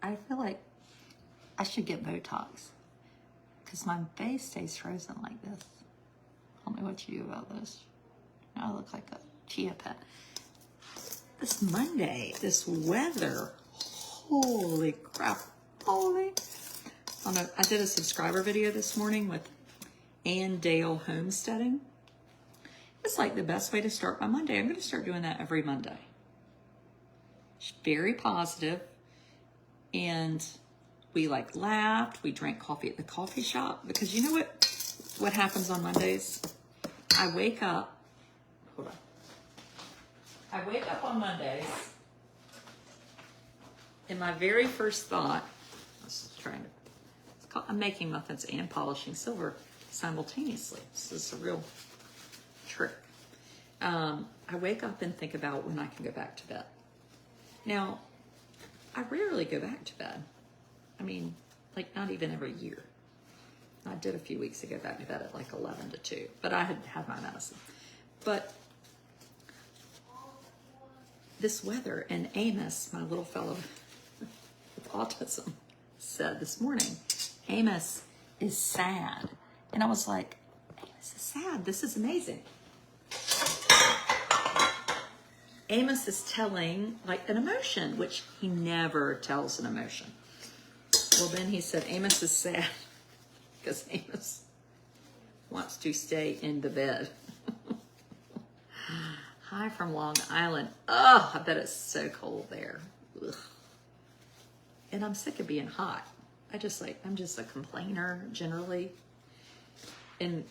I feel like I should get Botox because my face stays frozen like this. I don't know what you do about this. I look like a chia pet. This Monday, this weather, holy crap, holy. I did a subscriber video this morning with Ann Dale Homesteading. It's like the best way to start my Monday. I'm going to start doing that every Monday. She's very positive, and we like laughed. We drank coffee at the coffee shop because you know what happens on Mondays? I wake up. Hold on. I wake up on Mondays, and my very first thought. I'm making muffins and polishing silver simultaneously. This is a real trick. I wake up and think about when I can go back to bed. Now, I rarely go back to bed. I mean, like not even every year. I did a few weeks ago back to bed at like 11 to 2, but I had had my medicine. But this weather, and Amos, my little fellow with autism, said this morning, Amos is sad. And I was like, Amos is sad. This is amazing. Amos is telling like an emotion, which he never tells an emotion. Well, then he said Amos is sad because Amos wants to stay in the bed. Hi from Long Island. Oh, I bet it's so cold there. Ugh. And I'm sick of being hot. I'm just a complainer generally. And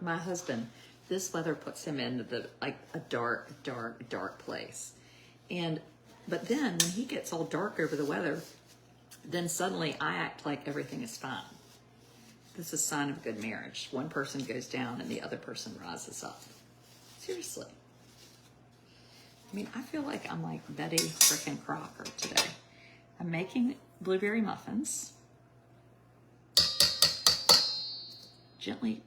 my husband, this weather puts him into a dark, dark, dark place. But then when he gets all dark over the weather, then suddenly I act like everything is fine. This is a sign of a good marriage. One person goes down and the other person rises up. Seriously. I mean, I feel like I'm like Betty frickin' Crocker today. I'm making blueberry muffins. Gently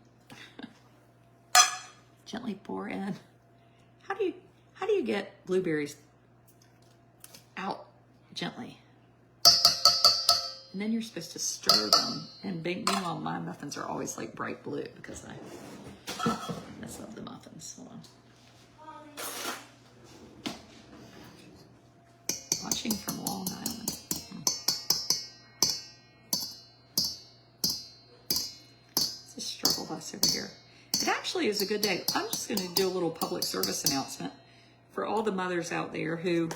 pour in. How do you get blueberries out gently? And then you're supposed to stir them. And meanwhile, my muffins are always like bright blue because I love the muffins. Hold on. Watching from Long Island. It's a struggle bus over here. It actually is a good day. I'm just going to do a little public service announcement for all the mothers out there who,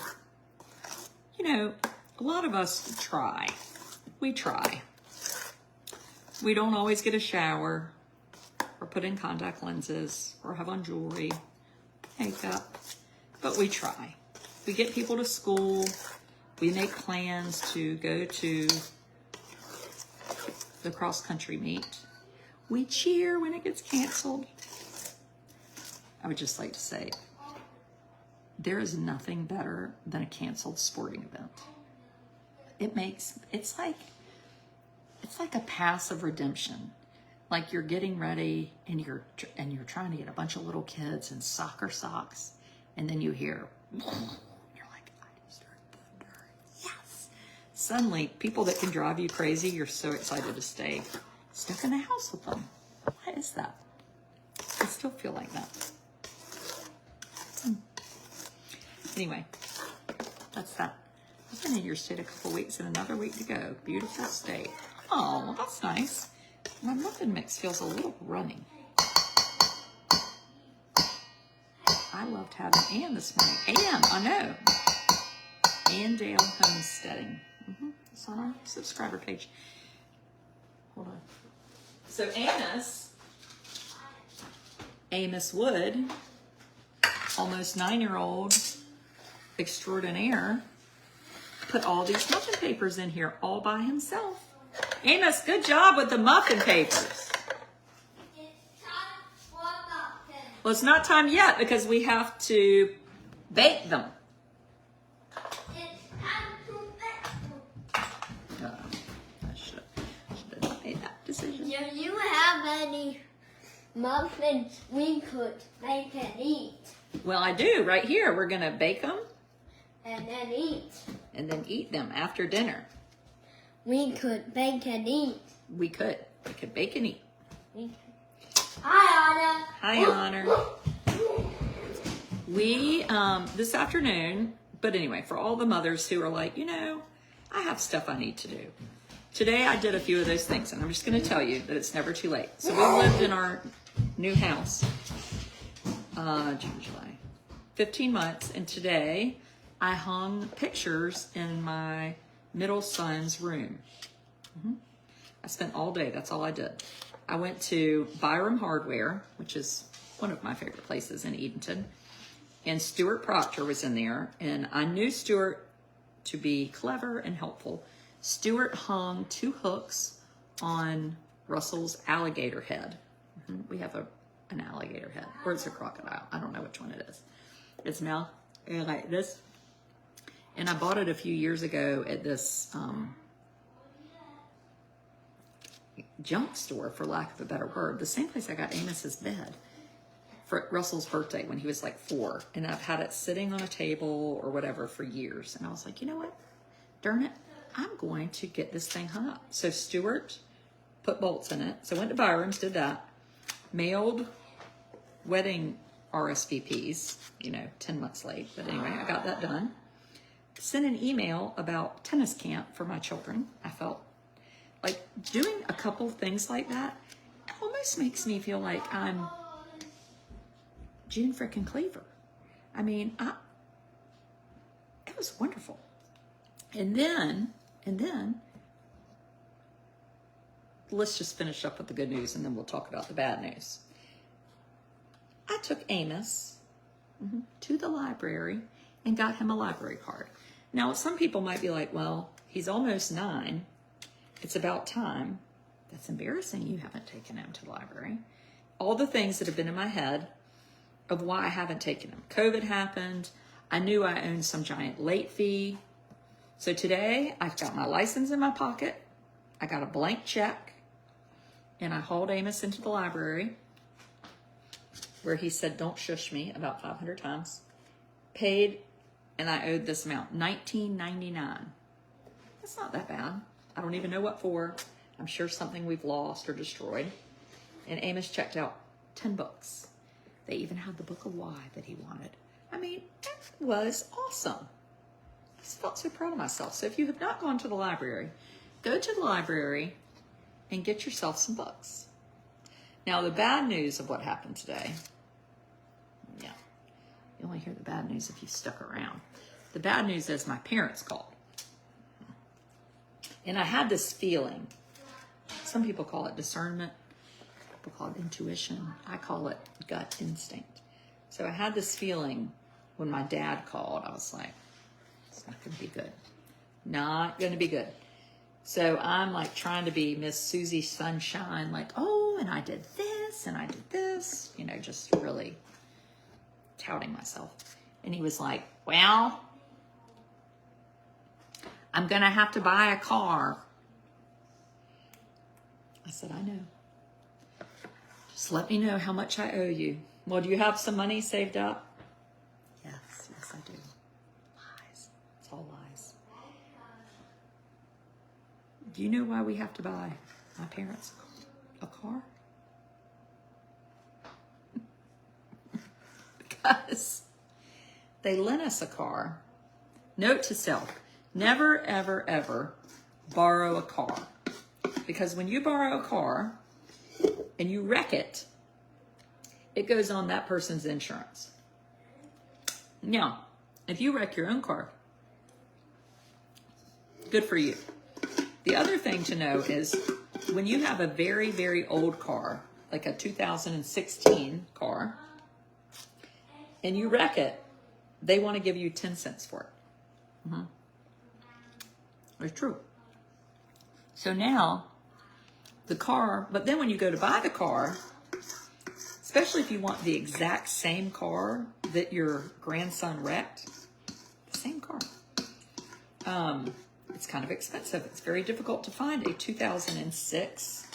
you know, a lot of us try. We try. We don't always get a shower or put in contact lenses or have on jewelry, makeup, but we try. We get people to school. We make plans to go to the cross-country meet. We cheer when it gets canceled. I would just like to say, there is nothing better than a canceled sporting event. It's like a passive redemption. Like you're getting ready and you're trying to get a bunch of little kids in soccer socks, and then you hear, you're like, I just heard thunder. Yes. Suddenly, people that can drive you crazy, you're so excited to stay stuck in the house with them. Why is that? I still feel like that. Anyway, that's that. I've been in your state a couple weeks and another week to go. Beautiful state. Oh, that's nice. My muffin mix feels a little runny. I loved having Ann this morning. Ann, I know. Ann Dale Homesteading. It's on our subscriber page. Hold on. So Amos Wood, almost 9-year-old extraordinaire, put all these muffin papers in here all by himself. Amos, good job with the muffin papers. It's time for muffins. Well, it's not time yet because we have to bake them. It's time to bake them. I should have not made that decision. Do you have any muffins we could make and eat? Well, I do right here. We're going to bake them And then eat. and then eat them after dinner. We could bake and eat. We could bake and eat. Hi, Hi, Honor. We, this afternoon, but anyway, for all the mothers who are like, you know, I have stuff I need to do. Today I did a few of those things, and I'm just going to tell you that it's never too late. So we lived in our new house, June, July, 15 months, and today I hung pictures in my middle son's room. I spent all day, that's all I did. I went to Byram Hardware, which is one of my favorite places in Edenton, and Stuart Proctor was in there, and I knew Stuart to be clever and helpful. Stuart hung 2 hooks on Russell's alligator head. We have an alligator head, or it's a crocodile. I don't know which one it is. It's now like this. And I bought it a few years ago at this junk store, for lack of a better word. The same place I got Amos's bed for Russell's birthday when he was like 4. And I've had it sitting on a table or whatever for years. And I was like, you know what? Darn it. I'm going to get this thing hung up. So Stuart put bolts in it. So I went to Byram's, did that. Mailed wedding RSVPs, 10 months late. But anyway, I got that done. Sent an email about tennis camp for my children. I felt like doing a couple things like that almost makes me feel like I'm June frickin' Cleaver. I mean, it was wonderful. And then, let's just finish up with the good news and then we'll talk about the bad news. I took Amos to the library and got him a library card. Now, some people might be like, well, he's almost 9. It's about time. That's embarrassing. You haven't taken him to the library. All the things that have been in my head of why I haven't taken him. COVID happened. I knew I owned some giant late fee. So today, I've got my license in my pocket. I got a blank check. And I hauled Amos into the library where he said, don't shush me, about 500 times. Paid, and I owed this amount, $19.99. That's not that bad. I don't even know what for. I'm sure something we've lost or destroyed. And Amos checked out 10 books. They even had the book of why that he wanted. I mean, it was awesome. I just felt so proud of myself. So if you have not gone to the library, go to the library and get yourself some books. Now, the bad news of what happened today, yeah, you only hear the bad news if you've stuck around. The bad news is my parents called. And I had this feeling. Some people call it discernment. People call it intuition. I call it gut instinct. So I had this feeling when my dad called. I was like, it's not going to be good. Not going to be good. So I'm like trying to be Miss Susie Sunshine, like, oh, and I did this, and I did this, just really touting myself. And he was like, well, I'm going to have to buy a car. I said, I know. Just let me know how much I owe you. Well, do you have some money saved up? Yes, I do. Lies. It's all lies. Do you know why we have to buy my parents a car? Because they lent us a car. Note to self, never, ever, ever borrow a car. Because when you borrow a car and you wreck it, it goes on that person's insurance. Now, if you wreck your own car, good for you. The other thing to know is when you have a very, very old car, like a 2016 car, and you wreck it, they want to give you 10 cents for it. It's true. So now, the car, but then when you go to buy the car, especially if you want the exact same car that your grandson wrecked, the same car. It's kind of expensive. It's very difficult to find a 2006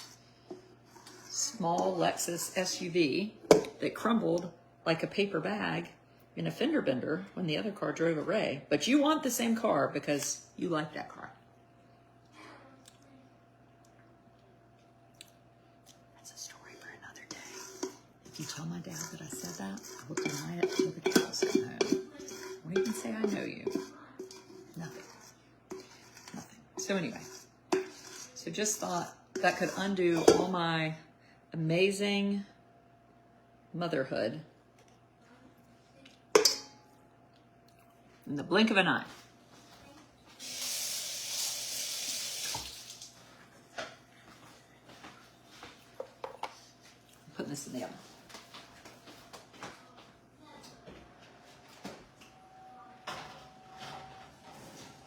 small Lexus SUV that crumbled like a paper bag in a fender bender when the other car drove away. But you want the same car because you like that car. That's a story for another day. If you tell my dad that I said that, I will deny it till the cows come home. I won't even say I know you. Nothing. Nothing. So anyway, so just thought that could undo all my amazing motherhood in the blink of an eye. I'm putting this in the oven.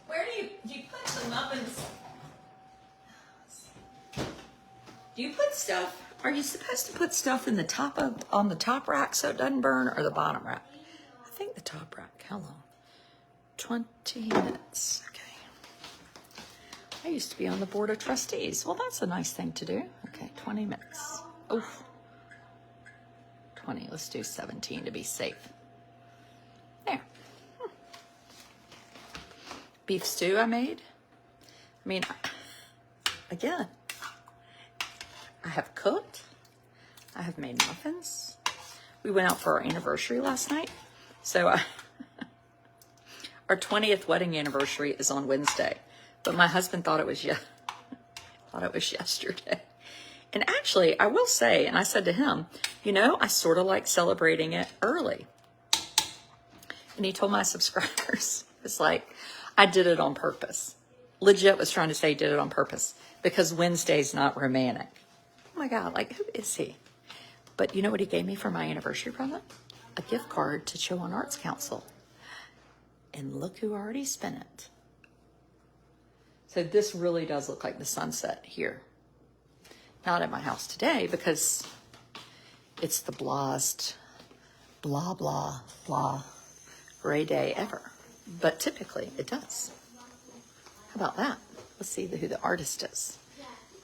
Where do you put the muffins? Do you put stuff? Are you supposed to put stuff in the on the top rack so it doesn't burn, or the bottom rack? I think the top rack. How long? 20 minutes. Okay. I used to be on the board of trustees. Well, that's a nice thing to do. Okay, 20 minutes. Oof. 20. Let's do 17 to be safe. There. Beef stew I made. I mean, again, I have cooked. I have made muffins. We went out for our anniversary last night. So our 20th wedding anniversary is on Wednesday. But my husband thought it was yesterday. And actually, I will say, and I said to him, you know, I sort of like celebrating it early. And he told my subscribers, it's like, I did it on purpose. Legit was trying to say did it on purpose because Wednesday's not romantic. Oh my God, like who is he? But you know what he gave me for my anniversary present? A gift card to Chowan Arts Council. And look who already spent it. So this really does look like the sunset here. Not at my house today because it's the blahest, blah, blah, blah, gray day ever. But typically it does. How about that? Let's see who the artist is.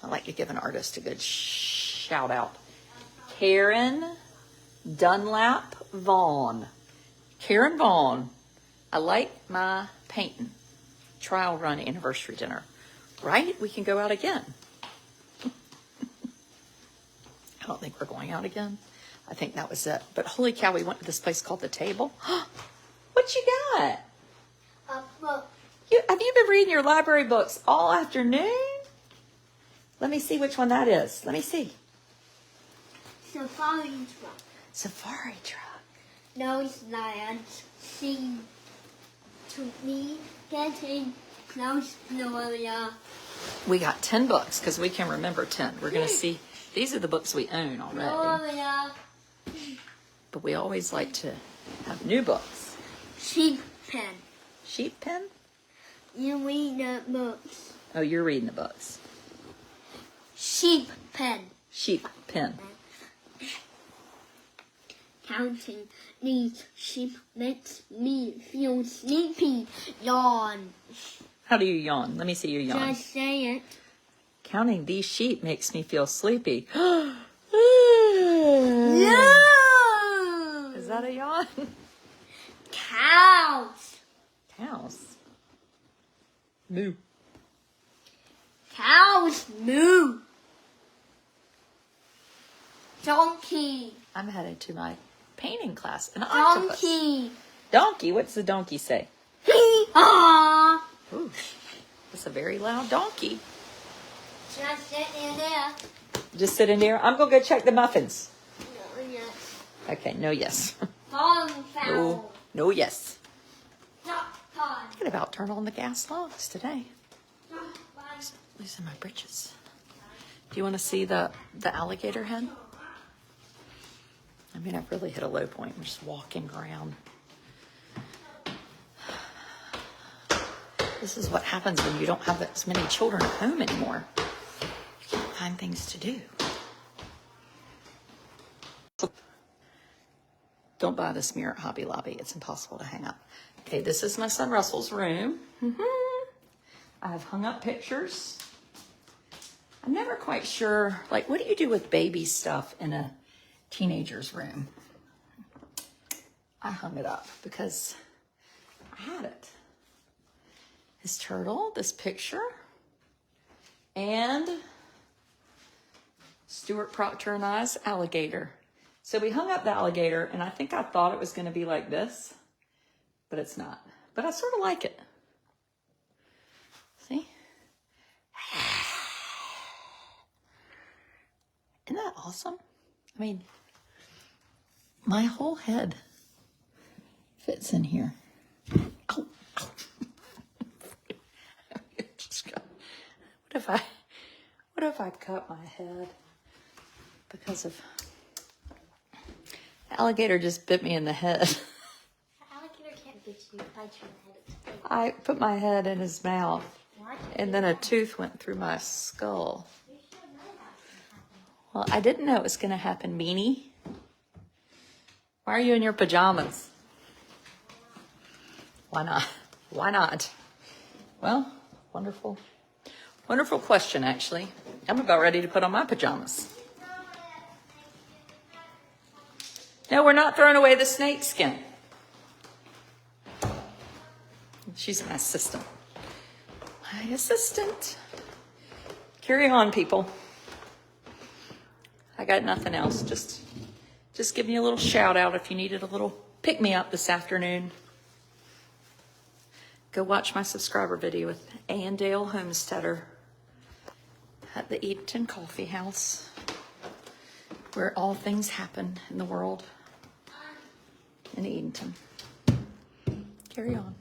I like to give an artist a good shout out. Karen Dunlap Vaughn. Karen Vaughn. I like my painting. Trial run anniversary dinner. Right? We can go out again. I don't think we're going out again. I think that was it. But holy cow, we went to this place called The Table. What you got? Well, Have you been reading your library books all afternoon? Let me see which one that is. Let me see. safari truck. Safari truck. Those lions seem to be getting close, Gloria. We got 10 books because we can remember 10. We're going to see. These are the books we own already. Gloria. But we always like to have new books. Sheep pen. Sheep pen? You read the books. Oh, you're reading the books. Sheep pen. Sheep pen. Counting these sheep makes me feel sleepy. Yawn. How do you yawn? Let me see you yawn. Just say it. Counting these sheep makes me feel sleepy. No! Is that a yawn? Cows. Cows. Moo. Cows moo. Donkey. I'm headed to my painting class. An octopus. Donkey. Donkey. What's the donkey say? Hee-haw. Ooh, that's a very loud donkey. Just sit in there. Just sit in there. I'm going to go check the muffins. No, yes. Okay, no yes. Pond fowl. No, no yes. Not pond. I could about turn on the gas logs today. Not pond. Losing my britches. Do you want to see the alligator hen? I mean, I've really hit a low point. I'm just walking around. This is what happens when you don't have as many children at home anymore. You can't find things to do. Don't buy this mirror at Hobby Lobby. It's impossible to hang up. Okay, this is my son Russell's room. I have hung up pictures. I'm never quite sure, like, what do you do with baby stuff in a teenager's room? I hung it up because I had it. His turtle, this picture, and Stuart Proctor and I's alligator. So we hung up the alligator, and I think I thought it was going to be like this, but it's not. But I sort of like it. See? Isn't that awesome? I mean, my whole head fits in here. Ow, ow. What if I cut my head because of the alligator just bit me in the head? The alligator can't bite your head. I put my head in his mouth, and then a tooth went through my skull. Well, I didn't know it was going to happen, Beanie. Why are you in your pajamas? Why not? Why not? Well, wonderful. Wonderful question, actually. I'm about ready to put on my pajamas. No, we're not throwing away the snake skin. She's my assistant. My assistant. Carry on, people. I got nothing else. Just give me a little shout out if you needed a little pick me up this afternoon. Go watch my subscriber video with Ann Dale Homesteader at the Edenton Coffee House, where all things happen in the world in Edenton. Carry on.